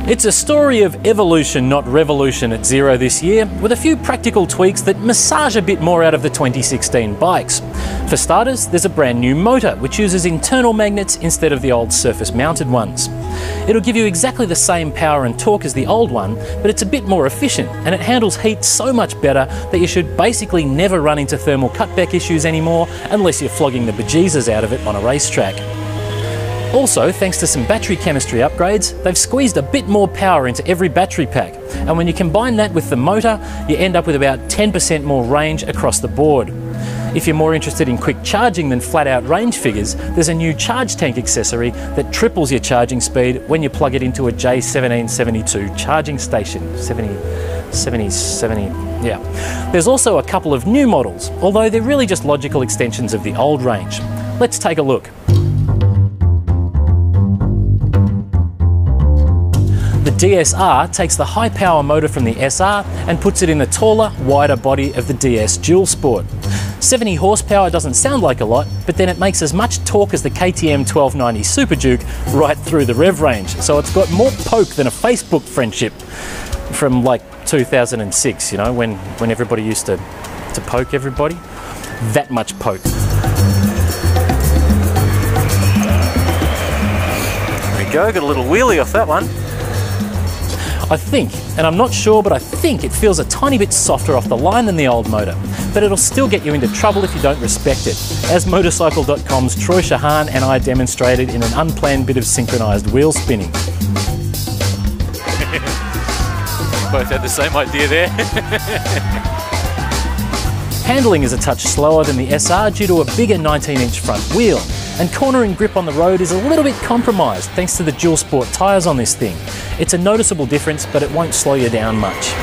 It's a story of evolution, not revolution at Zero this year, with a few practical tweaks that massage a bit more out of the 2016 bikes. For starters, there's a brand new motor, which uses internal magnets instead of the old surface-mounted ones. It'll give you exactly the same power and torque as the old one, but it's a bit more efficient, and it handles heat so much better that you should basically never run into thermal cutback issues anymore, unless you're flogging the bejesus out of it on a racetrack. Also, thanks to some battery chemistry upgrades, they've squeezed a bit more power into every battery pack, and when you combine that with the motor, you end up with about 10% more range across the board. If you're more interested in quick charging than flat-out range figures, there's a new charge tank accessory that triples your charging speed when you plug it into a J1772 charging station. 70, yeah. There's also a couple of new models, although they're really just logical extensions of the old range. Let's take a look. The DSR takes the high power motor from the SR and puts it in the taller, wider body of the DS Dual Sport. 70 horsepower doesn't sound like a lot, but then it makes as much torque as the KTM 1290 Super Duke right through the rev range, so it's got more poke than a Facebook friendship from like 2006, you know, when everybody used to poke everybody. That much poke. There we go, got a little wheelie off that one. I think, and I'm not sure, but I think it feels a tiny bit softer off the line than the old motor, but it'll still get you into trouble if you don't respect it, as Motorcycle.com's Troy Shahan and I demonstrated in an unplanned bit of synchronised wheel spinning. Both had the same idea there. Handling is a touch slower than the SR due to a bigger 19-inch front wheel, and cornering grip on the road is a little bit compromised thanks to the Dual Sport tyres on this thing. It's a noticeable difference, but it won't slow you down much.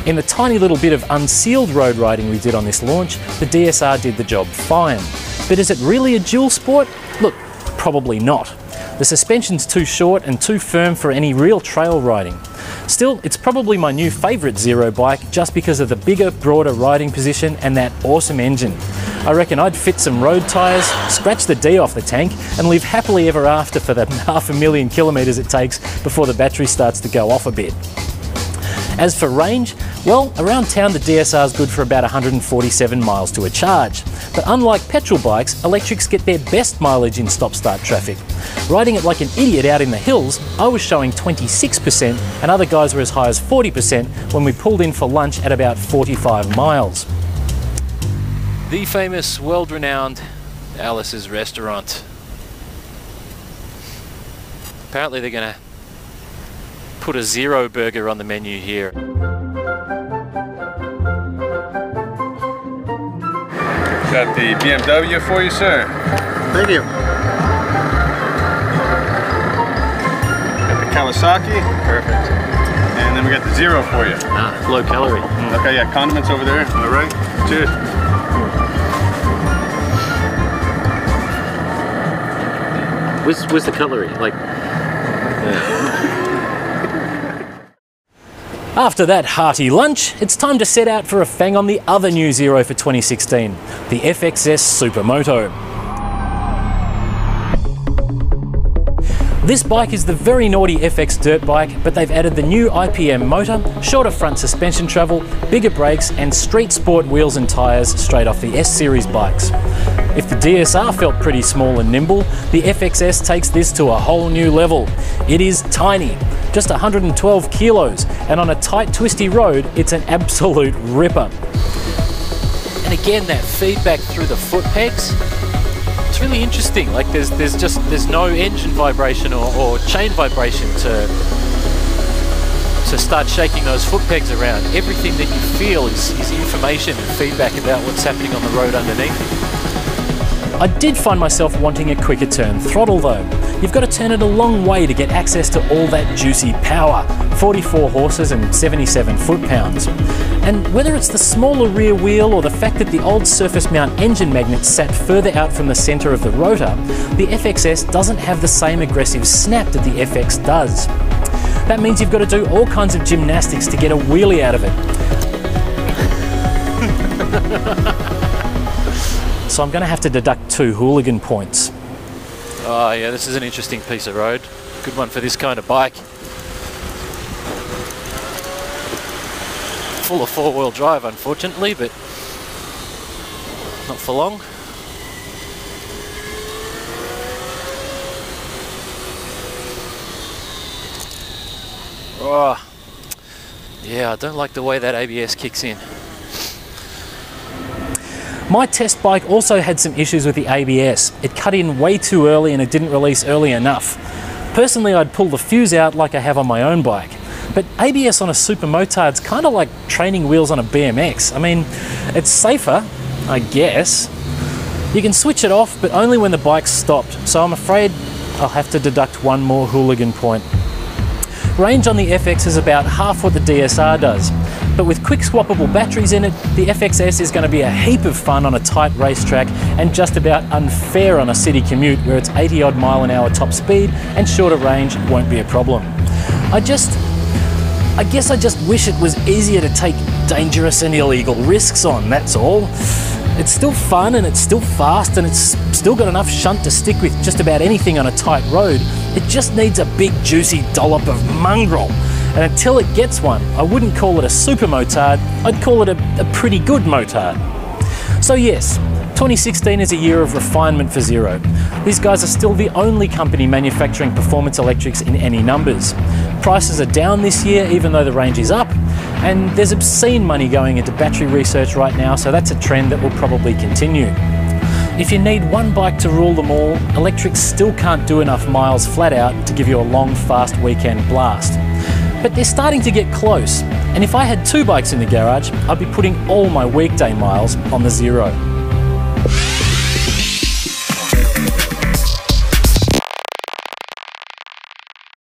In the tiny little bit of unsealed road riding we did on this launch, the DSR did the job fine. But is it really a Dual Sport? Look, probably not. The suspension's too short and too firm for any real trail riding. Still, it's probably my new favourite Zero bike just because of the bigger, broader riding position and that awesome engine. I reckon I'd fit some road tyres, scratch the D off the tank and live happily ever after for the 500,000 kilometres it takes before the battery starts to go off a bit. As for range, well, around town the DSR is good for about 147 miles to a charge. But unlike petrol bikes, electrics get their best mileage in stop-start traffic. Riding it like an idiot out in the hills, I was showing 26% and other guys were as high as 40% when we pulled in for lunch at about 45 miles. The famous, world-renowned Alice's restaurant. Apparently they're going to put a Zero burger on the menu here. Got the BMW for you, sir. Thank you. Got the Kawasaki. Perfect. And then we got the Zero for you. Ah, low calorie. Okay, yeah, condiments over there on the right. Cheers. Where's the cutlery? Like. After that hearty lunch, it's time to set out for a fang on the other new Zero for 2016, the FXS Supermoto. This bike is the very naughty FX dirt bike, but they've added the new IPM motor, shorter front suspension travel, bigger brakes and street sport wheels and tyres straight off the S-Series bikes. If the DSR felt pretty small and nimble, the FXS takes this to a whole new level. It is tiny, just 112 kilos, and on a tight twisty road, it's an absolute ripper. And again, that feedback through the foot pegs, it's really interesting. Like there's no engine vibration or chain vibration to start shaking those foot pegs around. Everything that you feel is information and feedback about what's happening on the road underneath. I did find myself wanting a quicker turn throttle though. You've got to turn it a long way to get access to all that juicy power, 44 horses and 77 foot-pounds. And whether it's the smaller rear wheel or the fact that the old surface mount engine magnets sat further out from the centre of the rotor, the FXS doesn't have the same aggressive snap that the FX does. That means you've got to do all kinds of gymnastics to get a wheelie out of it. So I'm going to have to deduct 2 hooligan points. Oh yeah, this is an interesting piece of road. Good one for this kind of bike. Full of four-wheel drive, unfortunately, but not for long. Oh, yeah, I don't like the way that ABS kicks in. My test bike also had some issues with the ABS. It cut in way too early and it didn't release early enough. Personally, I'd pull the fuse out like I have on my own bike. But ABS on a super motard's kind of like training wheels on a BMX. I mean, it's safer, I guess. You can switch it off, but only when the bike's stopped. So I'm afraid I'll have to deduct one more hooligan point. Range on the FX is about half what the DSR does, but with quick swappable batteries in it, the FXS is going to be a heap of fun on a tight racetrack and just about unfair on a city commute where it's 80 odd mile/an-hour top speed and shorter range won't be a problem. I guess I just wish it was easier to take dangerous and illegal risks on, that's all. It's still fun and it's still fast and it's still got enough shunt to stick with just about anything on a tight road. It just needs a big juicy dollop of mongrel. And until it gets one, I wouldn't call it a super motard, I'd call it a pretty good motard. So yes, 2016 is a year of refinement for Zero. These guys are still the only company manufacturing performance electrics in any numbers. Prices are down this year even though the range is up, and there's obscene money going into battery research right now, so that's a trend that will probably continue. If you need one bike to rule them all, electrics still can't do enough miles flat out to give you a long, fast weekend blast. But they're starting to get close, and if I had two bikes in the garage, I'd be putting all my weekday miles on the Zero.